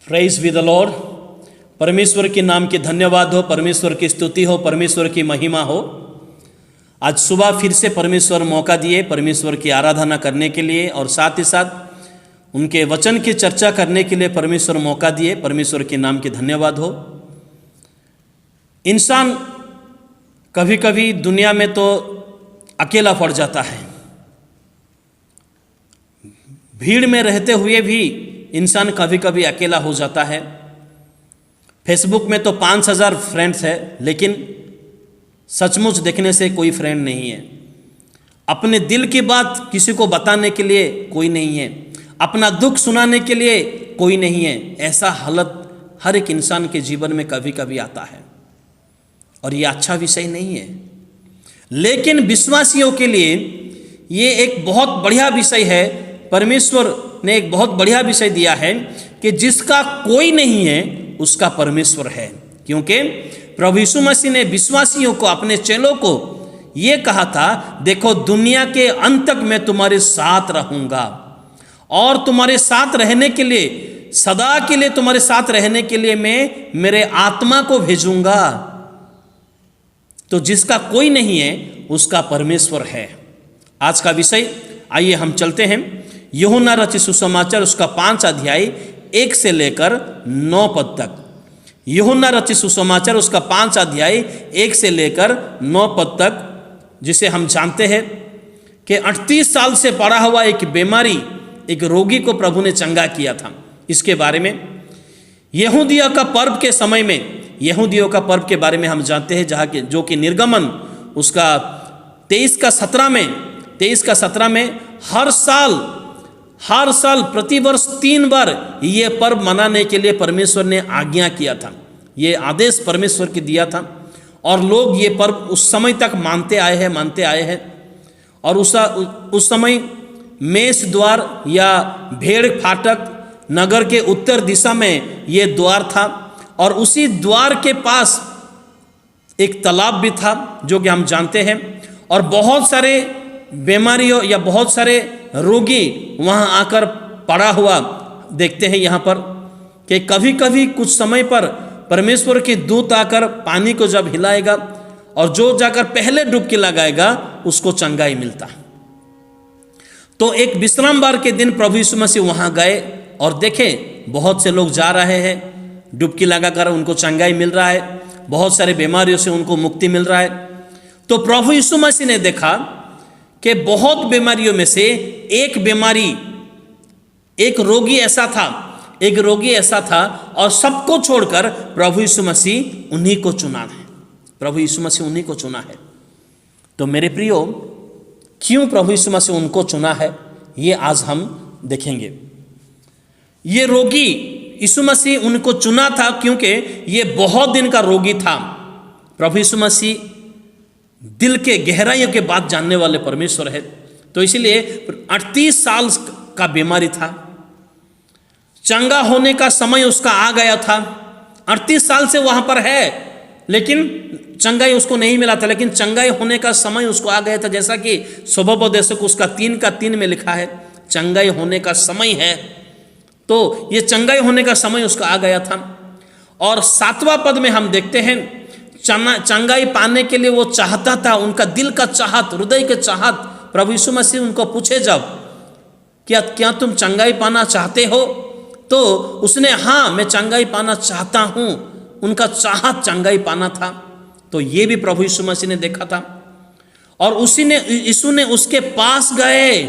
Praise be the Lord. परमेश्वर के नाम की धन्यवाद हो, परमेश्वर की स्तुति हो, परमेश्वर की महिमा हो। आज सुबह फिर से परमेश्वर मौका दिए परमेश्वर की आराधना करने के लिए और साथ ही साथ उनके वचन की चर्चा करने के लिए परमेश्वर मौका दिए। परमेश्वर के नाम की धन्यवाद हो। इंसान कभी कभी दुनिया में तो अकेला पड़ जाता है। भीड़ में रहते हुए भी इंसान कभी कभी अकेला हो जाता है। फेसबुक में तो 5000 फ्रेंड्स है, लेकिन सचमुच देखने से कोई फ्रेंड नहीं है। अपने दिल की बात किसी को बताने के लिए कोई नहीं है, अपना दुख सुनाने के लिए कोई नहीं है। ऐसा हालत हर एक इंसान के जीवन में कभी कभी आता है और ये अच्छा विषय नहीं है। लेकिन विश्वासियों के लिए ये एक बहुत बढ़िया विषय है। परमेश्वर ने एक बहुत बढ़िया विषय दिया है कि जिसका कोई नहीं है उसका परमेश्वर है। क्योंकि प्रभु यीशु मसीह ने विश्वासियों को, अपने चेलों को ये कहा था, देखो दुनिया के अंत तक मैं तुम्हारे साथ रहूंगा और तुम्हारे साथ रहने के लिए, सदा के लिए तुम्हारे साथ रहने के लिए मैं मेरे आत्मा को भेजूंगा। तो जिसका कोई नहीं है उसका परमेश्वर है। आज का विषय, आइए हम चलते हैं यूहन्ना रचित सुसमाचार उसका 5 अध्याय 1 से लेकर 9 पद तक। यूहन्ना रचित सुसमाचार उसका 5 अध्याय 1 से लेकर 9 पद तक, जिसे हम जानते हैं कि 38 साल से पड़ा हुआ एक बीमारी, एक रोगी को प्रभु ने चंगा किया था। इसके बारे में यहूदियों का पर्व के समय में, यहूदियों का पर्व के बारे में हम जानते हैं, जहाँ के जो कि निर्गमन उसका 23 का 17 में हर साल प्रतिवर्ष 3 बार ये पर्व मनाने के लिए परमेश्वर ने आज्ञा किया था। ये आदेश परमेश्वर की दिया था और लोग ये पर्व उस समय तक मानते आए हैं। और उस समय मेष द्वार या भेड़ फाटक नगर के उत्तर दिशा में ये द्वार था और उसी द्वार के पास एक तालाब भी था, जो कि हम जानते हैं। और बहुत सारे बीमारियों या बहुत सारे रोगी वहाँ आकर पड़ा हुआ देखते हैं यहाँ पर, कि कभी कभी कुछ समय पर परमेश्वर के दूत आकर पानी को जब हिलाएगा और जो जाकर पहले डुबकी लगाएगा उसको चंगाई मिलता। तो एक विश्रामवार के दिन प्रभु यीशु मसीह वहाँ गए और देखे बहुत से लोग जा रहे हैं, डुबकी लगाकर उनको चंगाई मिल रहा है, बहुत सारे बीमारियों से उनको मुक्ति मिल रहा है। तो प्रभु यीशु मसीह ने देखा कि बहुत बीमारियों में से एक रोगी ऐसा था और सबको छोड़कर प्रभु यीशु मसीह उन्हीं को चुना है। तो मेरे प्रियो, क्यों प्रभु यीशु मसीह उनको चुना है, ये आज हम देखेंगे। ये रोगी यीशु मसीह उनको चुना था क्योंकि ये बहुत दिन का रोगी था। प्रभु यीशु मसीह दिल के गहराइयों के बात जानने वाले परमेश्वर है। तो इसलिए 38 साल का बीमारी था, चंगा होने का समय उसका आ गया था। 38 साल से वहां पर है, लेकिन चंगाई उसको नहीं मिला था, लेकिन चंगाई होने का समय उसको आ गया था। जैसा कि स्वभावोपदेशक उसका 3 में लिखा है, चंगाई होने का समय है। तो ये चंगाई होने का समय उसका आ गया था। और 7वां पद में हम देखते हैं, चंगाई पाने के लिए वो चाहता था, उनका दिल का चाहत, हृदय के चाहत। प्रभु यीशु मसीह उनको पूछे जब, क्या तुम चंगाई पाना चाहते हो? तो उसने हाँ, मैं चंगाई पाना चाहता हूँ। उनका चाहत चंगाई पाना था। तो ये भी प्रभु यीशु मसीह ने देखा था और यीशु ने उसके पास गए।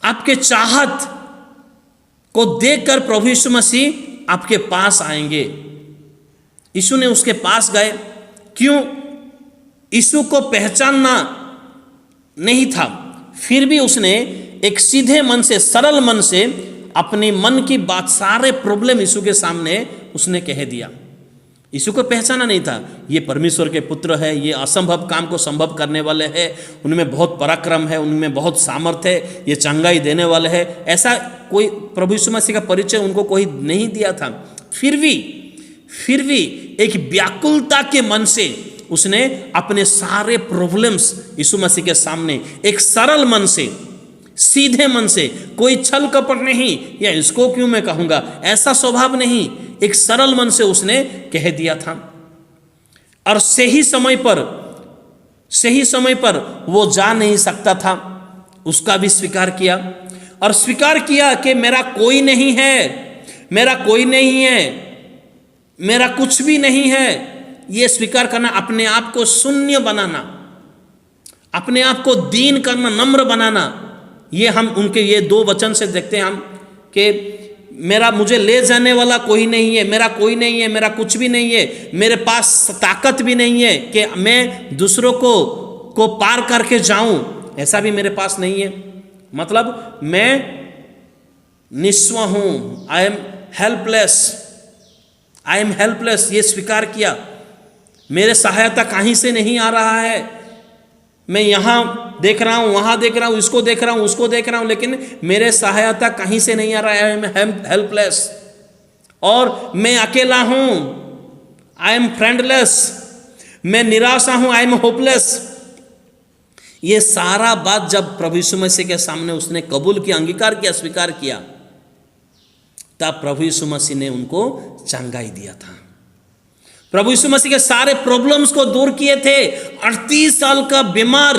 आपके चाहत को देखकर प्रभु यीशु मसीह आपके पास आएंगे। यीशु ने उसके पास गए। क्यों? यीशु को पहचानना नहीं था, फिर भी उसने एक सीधे मन से, सरल मन से अपने मन की बात, सारे प्रॉब्लम यीशु के सामने उसने कह दिया। यीशु को पहचाना नहीं था, ये परमेश्वर के पुत्र है, ये असंभव काम को संभव करने वाले हैं, उनमें बहुत पराक्रम है, उनमें बहुत सामर्थ्य है, ये चंगाई देने वाले हैं। ऐसा कोई प्रभु यीशु मसीह का परिचय उनको कोई नहीं दिया था। फिर भी एक व्याकुलता के मन से उसने अपने सारे प्रॉब्लम्स यीशु मसीह के सामने एक सरल मन से सीधे मन से, कोई छल कपट नहीं, या इसको क्यों मैं कहूँगा, ऐसा स्वभाव नहीं, एक सरल मन से उसने कह दिया था। और सही समय पर वो जा नहीं सकता था, उसका भी स्वीकार किया, और स्वीकार किया कि मेरा कोई नहीं है, मेरा कोई नहीं है, मेरा कुछ भी नहीं है। ये स्वीकार करना, अपने आप को शून्य बनाना, अपने आप को दीन करना, नम्र बनाना, ये हम उनके ये दो वचन से देखते हैं हम कि मुझे ले जाने वाला कोई नहीं है, मेरा कोई नहीं है, मेरा कुछ भी नहीं है, मेरे पास ताकत भी नहीं है कि मैं दूसरों को पार करके जाऊं, ऐसा भी मेरे पास नहीं है। मतलब मैं निस्व हूं, आई एम हेल्पलेस, ये स्वीकार किया। मेरे सहायता कहीं से नहीं आ रहा है, मैं यहाँ देख रहा हूँ, वहाँ देख रहा हूँ, इसको देख रहा हूँ, उसको देख रहा हूँ, लेकिन मेरे सहायता कहीं से नहीं आ रहा है। आई एम हेल्पलेस, और मैं अकेला हूँ, आई एम फ्रेंडलेस, मैं निराशा हूँ, आई एम होपलेस। ये सारा बात जब प्रभु यीशु मसीह के सामने उसने कबूल किया, अंगीकार किया, स्वीकार किया, तब प्रभु यीशु मसीह ने उनको चंगाई दिया था। प्रभु यीशु मसीह के सारे प्रॉब्लम्स को दूर किए थे। 38 साल का बीमार,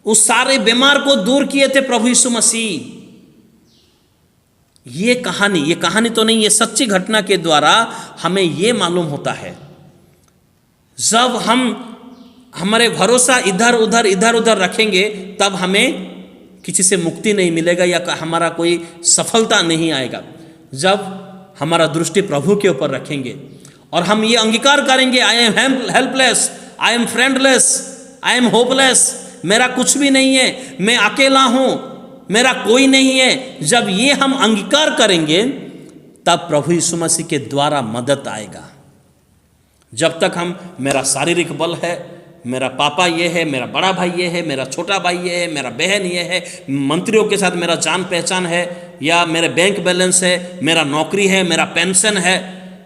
उस सारे बीमार को दूर किए थे प्रभु यीशु मसीह। ये कहानी तो नहीं, ये सच्ची घटना के द्वारा हमें ये मालूम होता है, जब हम हमारे भरोसा इधर उधर रखेंगे, तब हमें किसी से मुक्ति नहीं मिलेगा या हमारा कोई सफलता नहीं आएगा। जब हमारा दृष्टि प्रभु के ऊपर रखेंगे और हम ये अंगीकार करेंगे, I am helpless, I am friendless, I am hopeless, मेरा कुछ भी नहीं है, मैं अकेला हूँ, मेरा कोई नहीं है, जब ये हम अंगीकार करेंगे, तब प्रभु यीशु मसीह के द्वारा मदद आएगा। जब तक हम, मेरा शारीरिक बल है, मेरा पापा ये है, मेरा बड़ा भाई ये है, मेरा छोटा भाई ये है, मेरा बहन ये है, मंत्रियों के साथ मेरा जान पहचान है, या मेरे बैंक बैलेंस है, मेरा नौकरी है, मेरा पेंशन है,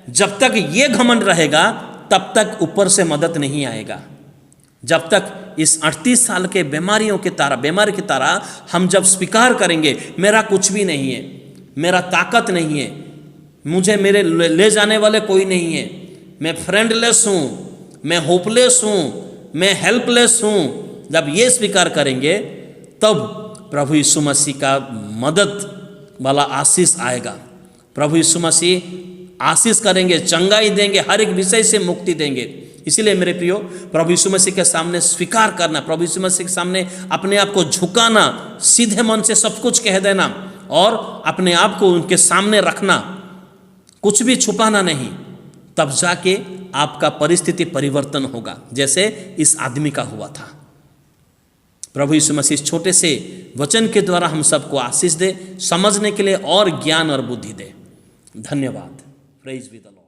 जब तक ये घमंड रहेगा, तब तक ऊपर से मदद नहीं आएगा। जब तक इस 38 साल के बीमारी की तरह हम जब स्वीकार करेंगे, मेरा कुछ भी नहीं है, मेरा ताकत नहीं है, मुझे मेरे ले जाने वाले कोई नहीं है, मैं फ्रेंडलेस हूँ, मैं होपलेस हूँ, मैं हेल्पलेस हूँ, जब ये स्वीकार करेंगे, तब प्रभु यीशु मसीह का मदद वाला आशीष आएगा। प्रभु यीशु मसीह आशीष करेंगे, चंगाई देंगे, हर एक विषय से मुक्ति देंगे। इसीलिए मेरे प्रियो, प्रभु यीशु मसीह के सामने स्वीकार करना, प्रभु यीशु मसीह के सामने अपने आप को झुकाना, सीधे मन से सब कुछ कह देना और अपने आप को उनके सामने रखना, कुछ भी छुपाना नहीं, तब जाके आपका परिस्थिति परिवर्तन होगा, जैसे इस आदमी का हुआ था। प्रभु यीशु मसीह छोटे से वचन के द्वारा हम सबको आशीष दे, समझने के लिए और ज्ञान और बुद्धि दे। धन्यवाद। Praise be the Lord.